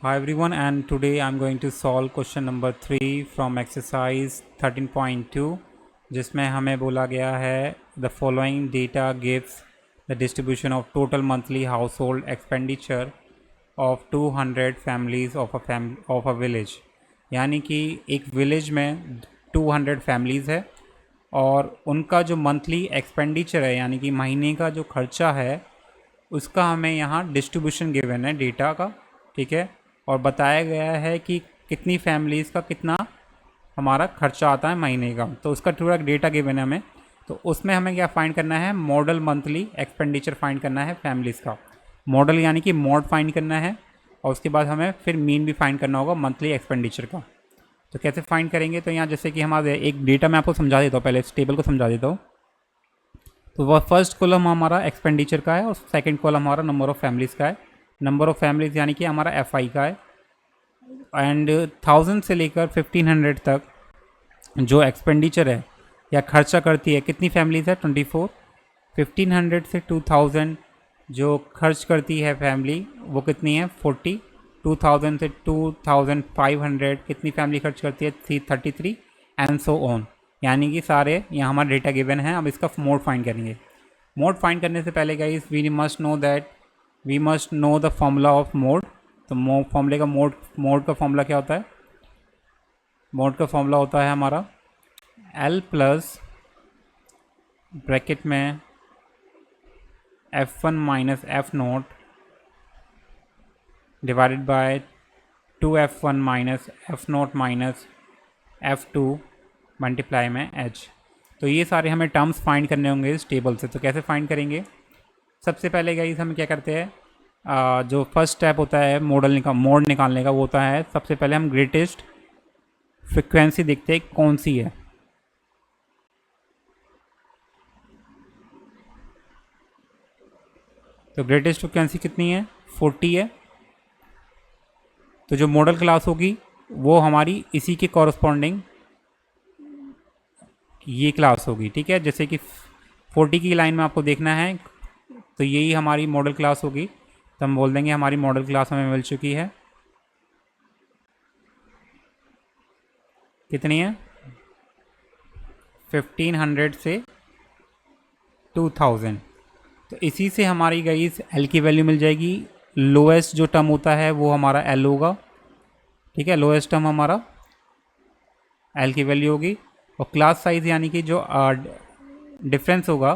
Hi everyone, and today I'm going to solve question number 3 from exercise 13.2 जिसमें हमें बोला गया है the following data gives the distribution of total monthly household expenditure of 200 families of a village। यानी कि एक village में 200 families है और उनका जो मंथली एक्सपेंडिचर है यानी कि महीने का जो खर्चा है उसका हमें यहाँ डिस्ट्रीब्यूशन गिवन है डेटा का। ठीक है, और बताया गया है कि कितनी फैमिलीज़ का कितना हमारा खर्चा आता है महीने का, तो उसका पूरा डेटा गिवन है हमें। तो उसमें हमें क्या फाइंड करना है, मॉडल मंथली एक्सपेंडिचर फाइंड करना है फैमिलीज़ का। मॉडल यानी कि मोड फाइंड करना है और उसके बाद हमें फिर मीन भी फाइंड करना होगा मंथली एक्सपेंडिचर का। तो कैसे फाइंड करेंगे, तो यहाँ जैसे कि हमारे एक डेटा मैं आपको समझा देता हूँ, पहले इस टेबल को समझा देता हूँ। तो वह फर्स्ट कॉलम हमारा एक्सपेंडिचर का है और सेकंड कॉलम हमारा नंबर ऑफ़ फैमिलीज़ का है। नंबर ऑफ़ फैमिलीज़ यानी कि हमारा FI का है। एंड 1000 से लेकर 1500 तक जो एक्सपेंडिचर है या खर्चा करती है कितनी फैमिलीज़ है, 24। 1500 से 2000 जो खर्च करती है फैमिली वो कितनी है, 40। 2000 से 2500 कितनी फैमिली खर्च करती है, 33 एंड सो ऑन। यानी कि सारे यहाँ हमारा डेटा गिवन है। अब इसका मोड फाइंड करेंगे। मोड फाइंड करने से पहले guys we must know the formula of mode. तो फॉर्मूले का मोड का फॉर्मूला क्या होता है, मोड का फॉर्मूला होता है हमारा L प्लस ब्रैकेट में F1 minus F0 divided by 2F1 minus F0 minus F2 multiply में H। तो ये सारे हमें टर्म्स फाइंड करने होंगे इस टेबल से। तो कैसे फाइंड करेंगे, सबसे पहले गाइस हम क्या करते हैं, जो फर्स्ट स्टेप होता है मोड निकालने का वो होता है, सबसे पहले हम ग्रेटेस्ट फ्रिक्वेंसी देखते हैं कौन सी है। तो ग्रेटेस्ट फ्रिक्वेंसी कितनी है, 40 है। तो जो मॉडल क्लास होगी वो हमारी इसी के कॉरस्पॉन्डिंग ये क्लास होगी। ठीक है, जैसे कि 40 की लाइन में आपको देखना है, तो यही हमारी मॉडल क्लास होगी। तो हम बोल देंगे हमारी मॉडल क्लास हमें मिल चुकी है, कितनी है, 1500 से 2000। तो इसी से हमारी गई L की वैल्यू मिल जाएगी। लोएस्ट जो टर्म होता है वो हमारा L होगा। ठीक है, लोएस्ट टर्म हमारा L की वैल्यू होगी। और क्लास साइज़ यानी कि जो डिफरेंस होगा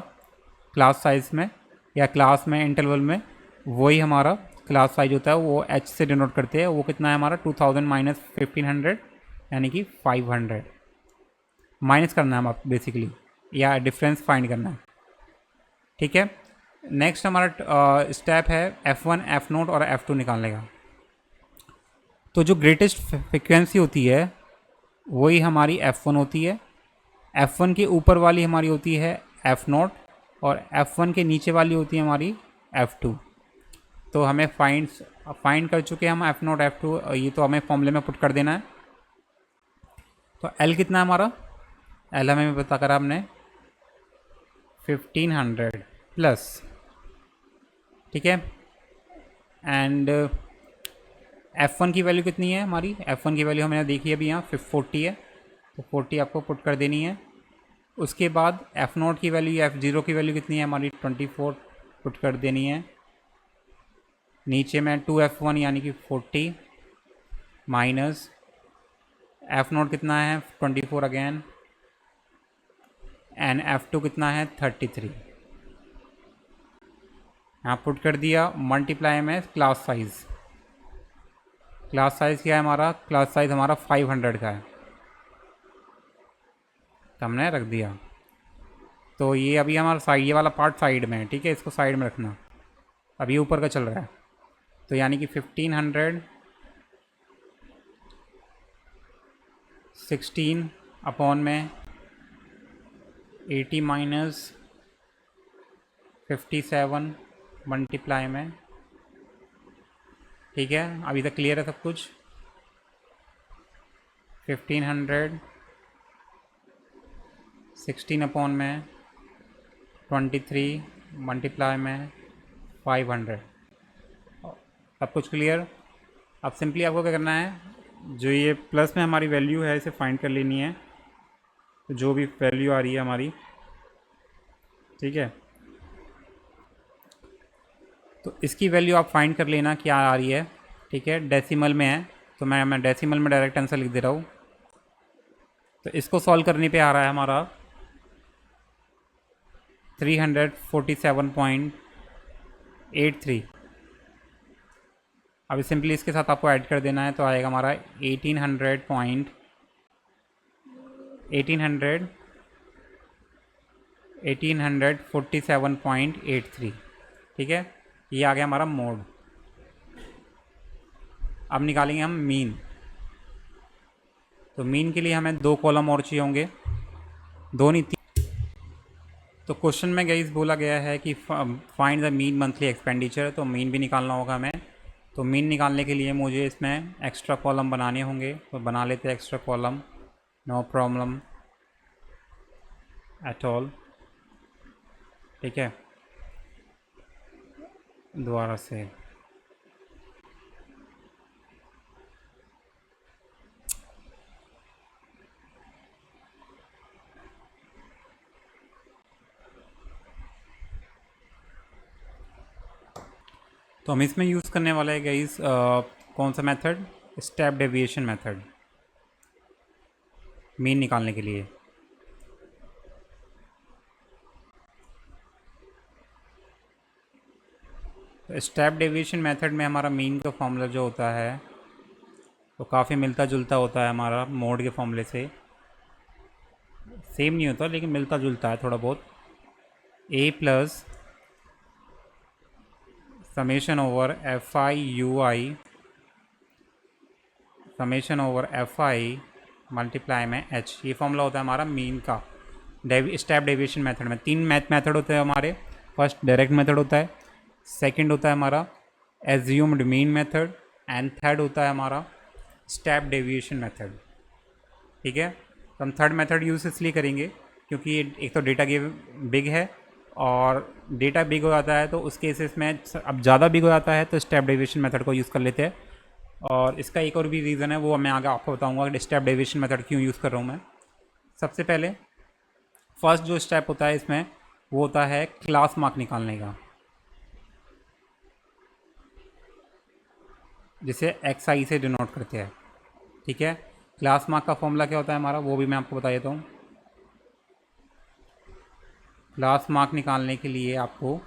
क्लास साइज में या क्लास में इंटरवल में, वही हमारा क्लास साइज होता है, वो H से डिनोट करते हैं। वो कितना है हमारा 2000 माइनस 1500 यानी कि 500 माइनस करना है हम बेसिकली, या डिफरेंस फाइंड करना है। ठीक है, नेक्स्ट हमारा स्टेप है F1 F0 और F2 निकालने का। तो जो ग्रेटेस्ट फ्रिक्वेंसी होती है वही हमारी F1 होती है। F1 के ऊपर वाली हमारी होती है F0 और F1 के नीचे वाली होती है हमारी F2। तो हमें फाइंड कर चुके हैं हम F0 F2, ये तो हमें फॉर्मूले में पुट कर देना है। तो L कितना है हमारा, L हमें बता करा हमने 1500 प्लस। ठीक है, एंड F1 की वैल्यू कितनी है हमारी, F1 की वैल्यू हमने देखी अभी यहाँ 40 है, तो 40 आपको पुट कर देनी है। उसके बाद F0 की वैल्यू, F0 की वैल्यू कितनी है हमारी 24 पुट कर देनी है। नीचे में 2F1 यानी कि 40 माइनस F0 कितना है 24 अगेन, एंड F2 कितना है 33। यहाँ पुट कर दिया, मल्टीप्लाई में क्लास साइज़। क्लास साइज़ क्या है हमारा, क्लास साइज़ हमारा 500 का है, तो हमने रख दिया। तो ये अभी हमारा ये वाला पार्ट साइड में है। ठीक है, इसको साइड में रखना, अभी ऊपर का चल रहा है। तो यानी कि 1500 16 अपॉन में 80 माइनस 57 मल्टीप्लाई में। ठीक है, अभी तक क्लियर है सब कुछ। 1500 16 अपॉन में 23 मल्टीप्लाई में 500, सब कुछ क्लियर। अब सिंपली आपको क्या करना है, जो ये प्लस में हमारी वैल्यू है इसे फाइंड कर लेनी है, तो जो भी वैल्यू आ रही है हमारी, ठीक है, तो इसकी वैल्यू आप फाइंड कर लेना क्या आ रही है, ठीक है। डेसिमल में है तो मैं डेसिमल में डायरेक्ट आंसर लिख दे रहा हूँ। तो इसको सॉल्व करने पे आ रहा है हमारा 347.83। अभी सिंपली इसके साथ आपको ऐड कर देना है, तो आएगा हमारा 1847.83, ठीक है। ये आ गया हमारा मोड। अब निकालेंगे हम मीन। तो मीन के लिए हमें 2 कॉलम और चाहिए होंगे, 2 नहीं 3। तो क्वेश्चन में गाइस बोला गया है कि find the mean monthly expenditure, तो मीन भी निकालना होगा हमें। तो मीन निकालने के लिए मुझे इसमें एक्स्ट्रा कॉलम बनाने होंगे, तो बना लेते हैं extra column, no problem at all, ठीक है। दोबारा से तो हम इसमें यूज़ करने वाले हैं गाइस कौन सा method, step deviation method, mean निकालने के लिए। तो स्टेप डेविएशन मेथड में हमारा मीन का फॉर्मूला जो होता है तो काफ़ी मिलता जुलता होता है हमारा मोड के फॉर्मूले से। सेम नहीं होता लेकिन मिलता जुलता है थोड़ा बहुत। A plus summation over F I U I, summation over F I multiply में एच, ये फॉर्मूला होता है हमारा मीन का स्टेप डेविएशन मेथड में। 3 मेथड होते हैं हमारे। फर्स्ट डायरेक्ट मेथड होता है, सेकंड होता है हमारा assumed mean method, and third होता है हमारा स्टेप डेविएशन मेथड, ठीक है। तो हम थर्ड मेथड यूज़ इसलिए करेंगे क्योंकि एक तो डेटा बिग है, और डेटा बिग हो जाता है तो उस केसेस में अब ज़्यादा बिग हो जाता है तो स्टेप डेविएशन मेथड को यूज़ कर लेते हैं। और इसका एक और भी रीज़न है, वो मैं आगे आपको बताऊंगा कि स्टेप डेविएशन मेथड क्यों यूज़ कर रहा हूँ मैं। सबसे पहले फर्स्ट जो स्टेप होता है इसमें वो होता है क्लास मार्क निकालने का, जिसे एक्स आई से डिनोट करते हैं, ठीक है। क्लास मार्क का फॉर्मूला क्या होता है हमारा, वो भी मैं आपको बता देता हूँ। क्लास मार्क निकालने के लिए आपको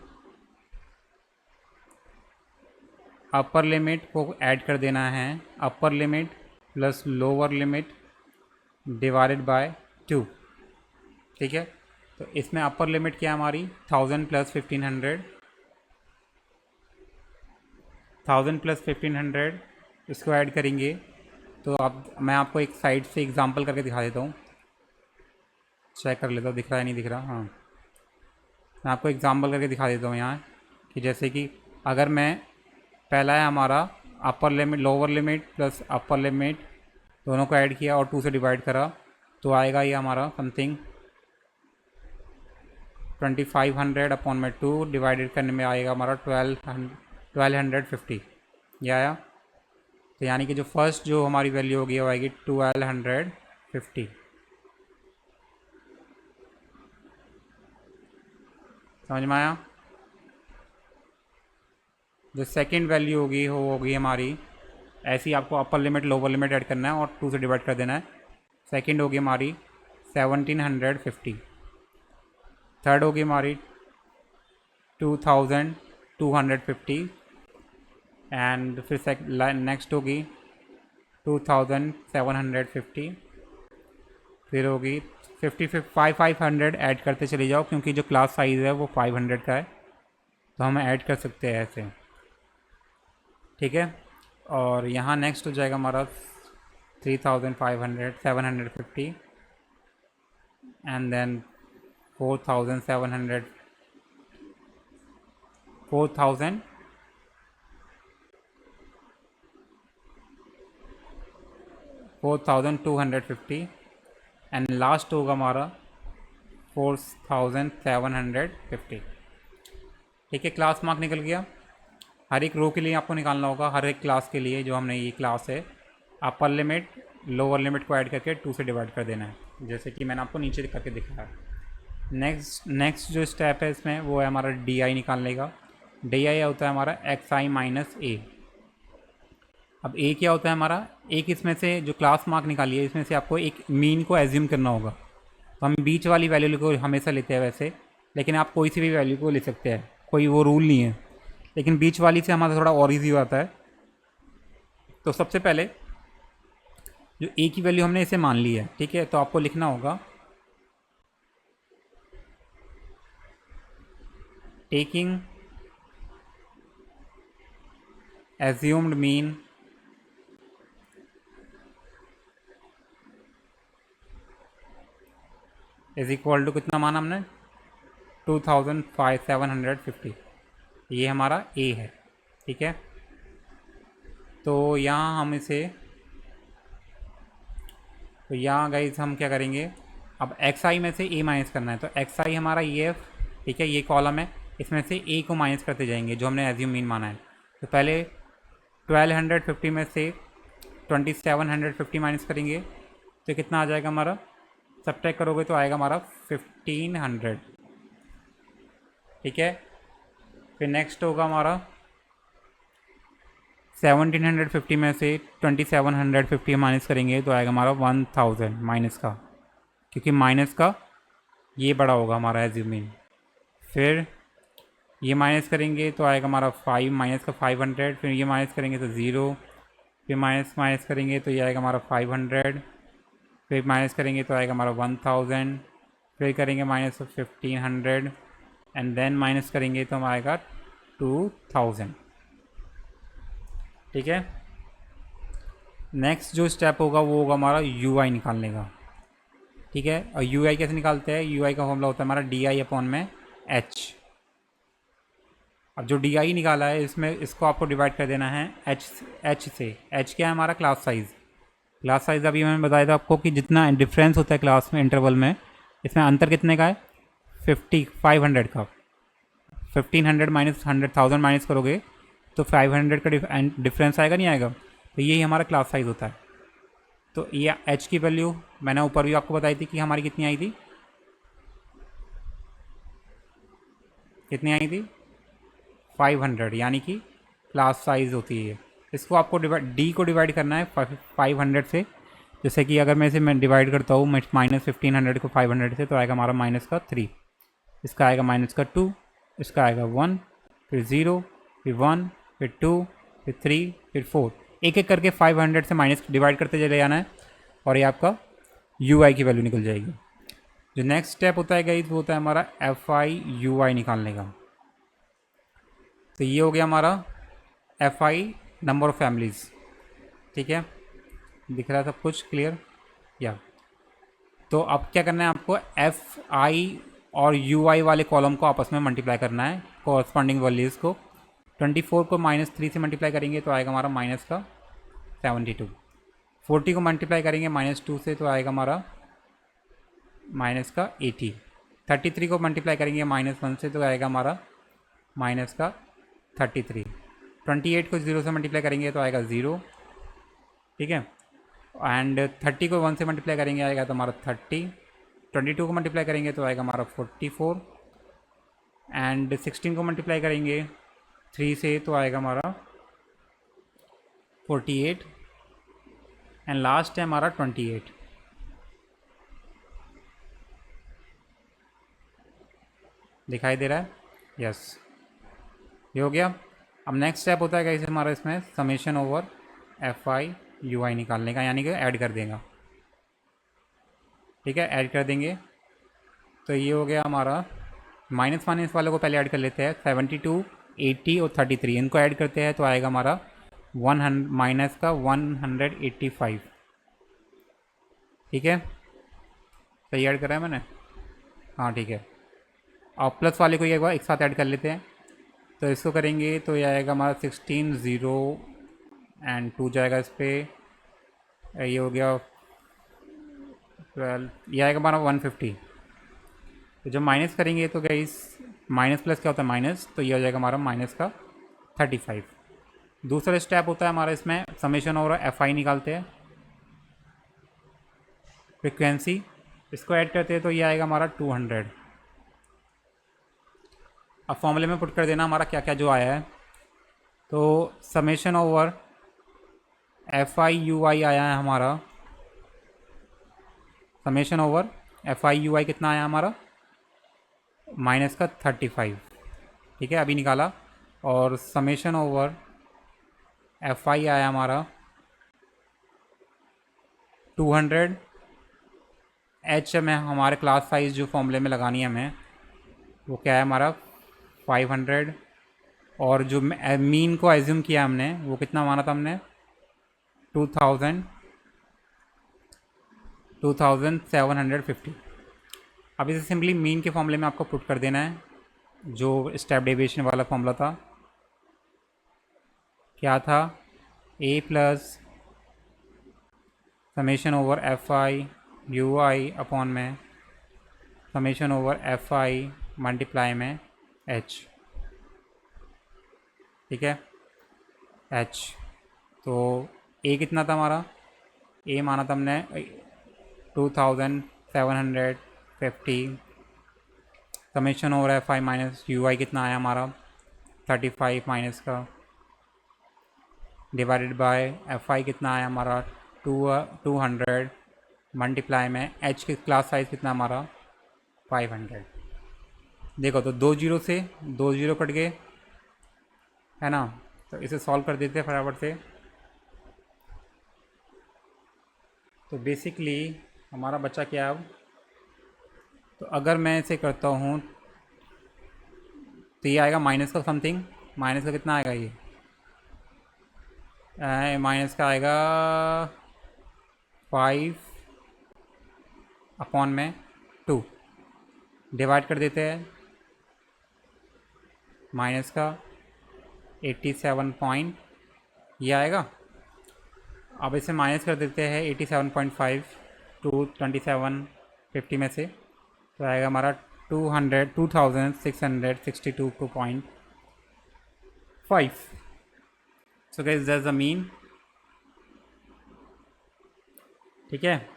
अपर लिमिट को ऐड कर देना है, upper limit plus lower limit divided by 2, ठीक है। तो इसमें अपर लिमिट क्या है हमारी 1000 प्लस 1500, 1000 प्लस 1500 इसको ऐड करेंगे। तो आप मैं आपको एक साइड से एग्जांपल करके दिखा देता हूँ, चेक कर लेता हूँ दिख रहा है नहीं दिख रहा। हाँ, मैं आपको एग्जांपल करके दिखा देता हूँ यहाँ कि जैसे कि अगर मैं पहला है हमारा upper limit lower limit plus upper limit दोनों को ऐड किया और 2 से डिवाइड करा, तो आएगा ये हमारा समथिंग 2500 अपॉन में 2 डिवाइडेड करने में आएगा हमारा 1250, ये आया। तो यानी कि जो फर्स्ट जो हमारी वैल्यू होगी वो आएगी 1250, समझ में आया। जो सेकंड वैल्यू होगी वो होगी हमारी, ऐसी आपको upper limit lower limit add करना है और 2 से डिवाइड कर देना है। सेकंड होगी हमारी 1750, थर्ड होगी हमारी 2250, एंड फिर नेक्स्ट होगी 2750, फिर होगी 500 ऐड करते चले जाओ क्योंकि जो क्लास साइज़ है वो 500 का है, तो हम ऐड कर सकते हैं ऐसे, ठीक है। और यहाँ नेक्स्ट हो जाएगा हमारा 3500 750, एंड देन 4700 4000 4250, एंड लास्ट होगा हमारा 4750, ठीक है। क्लास मार्क निकल गया। हर एक रो के लिए आपको निकालना होगा, हर एक क्लास के लिए जो हमने ये क्लास है अपर लिमिट लोअर लिमिट को ऐड करके 2 से डिवाइड कर देना है, जैसे कि मैंने आपको नीचे करके दिखाया। नेक्स्ट जो स्टेप है इसमें वो है हमारा डी आई निकालने का। डी आई होता है हमारा एक्स आई माइनस ए। अब ए क्या होता है हमारा, एक इसमें से जो क्लास मार्क निकाली है इसमें से आपको एक मीन को एज्यूम करना होगा। तो हम बीच वाली वैल्यू को हमेशा लेते हैं वैसे, लेकिन आप कोई सी भी वैल्यू को ले सकते हैं, कोई वो रूल नहीं है, लेकिन बीच वाली से हमारा थोड़ा और ईजी आता है। तो सबसे पहले जो ए की वैल्यू हमने इसे मान ली है, ठीक है, तो आपको लिखना होगा taking assumed mean is equal to कितना माना हमने 2750। ये हमारा ए है, ठीक है। तो यहाँ हम इसे, तो यहाँ गाइज हम क्या करेंगे, अब एक्स आई में से ए माइनस करना है, तो एक्स आई हमारा ये एफ, ठीक है, ये कॉलम है, इसमें से ए को माइनस करते जाएंगे जो हमने एज्यूम मीन माना है। तो पहले 1250 में से 2750 माइनस करेंगे तो कितना आ जाएगा हमारा, सब्ट्रैक्ट करोगे तो आएगा हमारा 1500, ठीक है। फिर नेक्स्ट होगा हमारा 1750 में से 2750 माइनस करेंगे तो आएगा हमारा 1000 माइनस का, क्योंकि माइनस का ये बड़ा होगा हमारा एज्यूमिंग। फिर ये माइनस करेंगे तो आएगा हमारा 5 माइनस का 500, फिर ये माइनस करेंगे तो 0, फिर माइनस करेंगे तो ये आएगा हमारा 500, फिर माइनस करेंगे तो आएगा हमारा 1000, फिर करेंगे माइनस 1500 एंड देन माइनस करेंगे तो हमारा आएगा 2000, ठीक है। नेक्स्ट जो स्टेप होगा वो होगा हमारा यू आई निकालने का, ठीक है। और यू आई कैसे निकालते हैं, यू आई का फॉर्मूला होता है हमारा डी आई अपॉन में एच। अब जो डी आई निकाला है इसमें इसको आपको डिवाइड कर देना है एच से। एच क्या है हमारा, क्लास साइज़। क्लास साइज़ अभी मैंने बताया था आपको कि जितना डिफरेंस होता है क्लास में इंटरवल में, इसमें अंतर कितने का है, 500 का। 1500 माइनस 1000 माइनस करोगे तो 500 का डिफरेंस आएगा, नहीं आएगा, तो यही हमारा क्लास साइज़ होता है। तो ये एच की वैल्यू मैंने ऊपर भी आपको बताई थी कि हमारी कितनी आई थी, कितनी आई थी 500, यानी कि क्लास साइज़ होती है। इसको आपको डी को डिवाइड करना है 500 से। जैसे कि अगर मैं डिवाइड करता हूँ माइनस 1500 को 500 से, तो आएगा हमारा माइनस का 3, इसका आएगा माइनस का 2, इसका आएगा 1, फिर 0, फिर 1, फिर 2, फिर 3, फिर 4, एक एक करके 500 से माइनस डिवाइड करते चले जाना है और ये आपका यू आई की वैल्यू निकल जाएगी। जो नेक्स्ट स्टेप होता है गाइस वो होता है हमारा एफ आई यू आई निकालने का। तो ये हो गया हमारा F I number of families, ठीक है, दिख रहा है सब कुछ क्लियर या। तो अब क्या करना है आपको, एफ आई और यू आई वाले कॉलम को आपस में मल्टीप्लाई करना है, कॉरस्पॉन्डिंग वैल्यूज़ को। 24 को -3 से मल्टीप्लाई करेंगे तो आएगा हमारा माइनस का 72। 40 को मल्टीप्लाई करेंगे -2 से तो आएगा हमारा माइनस का 80। 33 को मल्टीप्लाई करेंगे -1 से तो आएगा हमारा माइनस का 33। 28 को 0 से मल्टीप्लाई करेंगे तो आएगा 0, ठीक है। एंड 30 को 1 से मल्टीप्लाई करेंगे आएगा तो हमारा 30। 22 को मल्टीप्लाई करेंगे तो आएगा हमारा 44। एंड 16 को मल्टीप्लाई करेंगे 3 से तो आएगा हमारा 48। एंड लास्ट है हमारा 28। दिखाई दे रहा है, यस, ये हो गया। अब नेक्स्ट स्टेप होता है कैसे हमारा इसमें summation over F I U I निकालने का, यानी कि ऐड कर देगा, ठीक है, ऐड कर देंगे। तो ये हो गया हमारा, माइनस वाले को पहले ऐड कर लेते हैं, 72, 80 और 33 इनको ऐड करते हैं तो आएगा हमारा 100 माइनस का 185, ठीक है, सही ऐड करा है मैंने, हाँ ठीक है। और प्लस वाले को एक साथ ऐड कर लेते हैं, तो इसको करेंगे तो ये आएगा हमारा 16, 0 एंड 2 जाएगा इस पर, ये हो गया 12, ये आएगा हमारा 150। तो जब माइनस करेंगे तो गाइस माइनस प्लस क्या होता है माइनस, तो ये हो जाएगा हमारा माइनस का 35। दूसरा स्टेप होता है हमारा इसमें समेशन और एफ आई निकालते हैं, फ्रिक्वेंसी, इसको ऐड करते हैं तो ये आएगा हमारा 200। अब फॉर्मूले में पुट कर देना हमारा क्या क्या जो आया है। तो summation over F I U I आया है हमारा, summation over F I U I कितना आया हमारा, माइनस का 35, ठीक है अभी निकाला। और समेशन ओवर एफ आई आया हमारा 200, एच में हमारे क्लास साइज जो फॉर्मूले में लगानी है हमें वो क्या है हमारा 500, और जो मीन को एज्यूम किया हमने वो कितना माना था हमने 2750। अब इसे सिंपली मीन के फॉर्मूले में आपको पुट कर देना है, जो स्टेप डेविएशन वाला फॉर्मूला था, क्या था A plus summation over F I U I upon में summation over F I multiply में एच, ठीक है एच। तो ए कितना था हमारा, ए माना था हमने 2750, summation over F I minus U I कितना आया हमारा 35 माइनस का, डिवाइडेड बाय एफ आई कितना आया हमारा 200 मल्टीप्लाई में एच की क्लास साइज कितना हमारा 500। देखो तो 2 जीरो से 2 जीरो कट गए है ना, तो इसे सॉल्व कर देते हैं फटाफट से। तो बेसिकली हमारा बच्चा क्या अब, तो अगर मैं इसे करता हूँ तो ये आएगा माइनस का समथिंग, माइनस का कितना आएगा ये, माइनस का आएगा 5 अपॉन में 2, डिवाइड कर देते हैं माइनस का 87 पॉइंट ये आएगा। अब इसे माइनस कर देते हैं 87.5 टू 2750 में से, तो आएगा हमारा 2662.5। So guys that's the mean, ठीक है।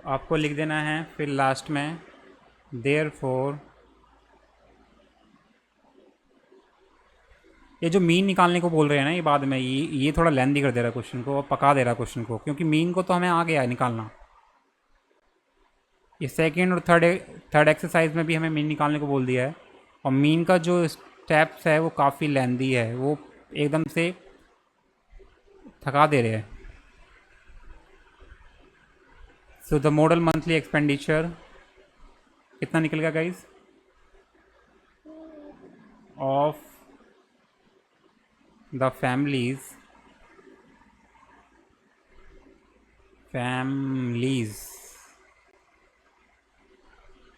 आपको लिख देना है फिर लास्ट में देयरफॉर, ये जो मीन निकालने को बोल रहे हैं ना ये बाद में ये थोड़ा लेंदी कर दे रहा है क्वेश्चन को, पका दे रहा है क्वेश्चन को, क्योंकि मीन को तो हमें आ गया है निकालना। ये सेकेंड और थर्ड एक्सरसाइज में भी हमें मीन निकालने को बोल दिया है, और मीन का जो स्टेप्स है वो काफ़ी लेंदी है, वो एकदम से थका दे रहे हैं। So the model monthly expenditure कितना निकल गया guys of the families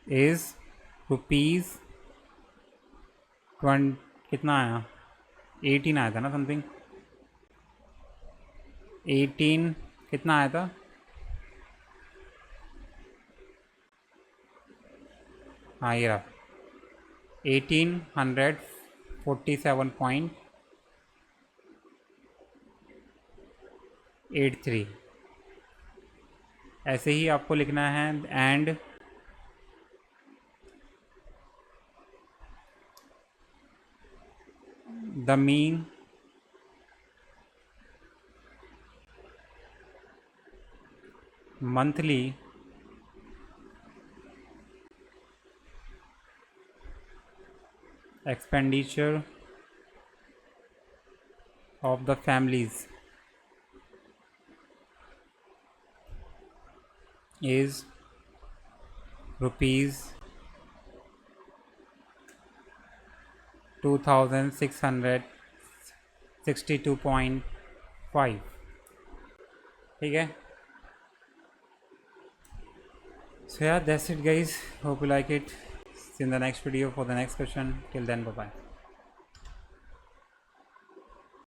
is rupees 20, कितना आया 18 आया था ना समथिंग, 18 कितना आया था, हाँ ये रहा 1847.83। ऐसे ही आपको लिखना है and the mean monthly expenditure of the families is rupees 2662.5, ठीक है। So yeah, that's it guys, hope you like it. See you in the next video for the next question. Till then, bye bye.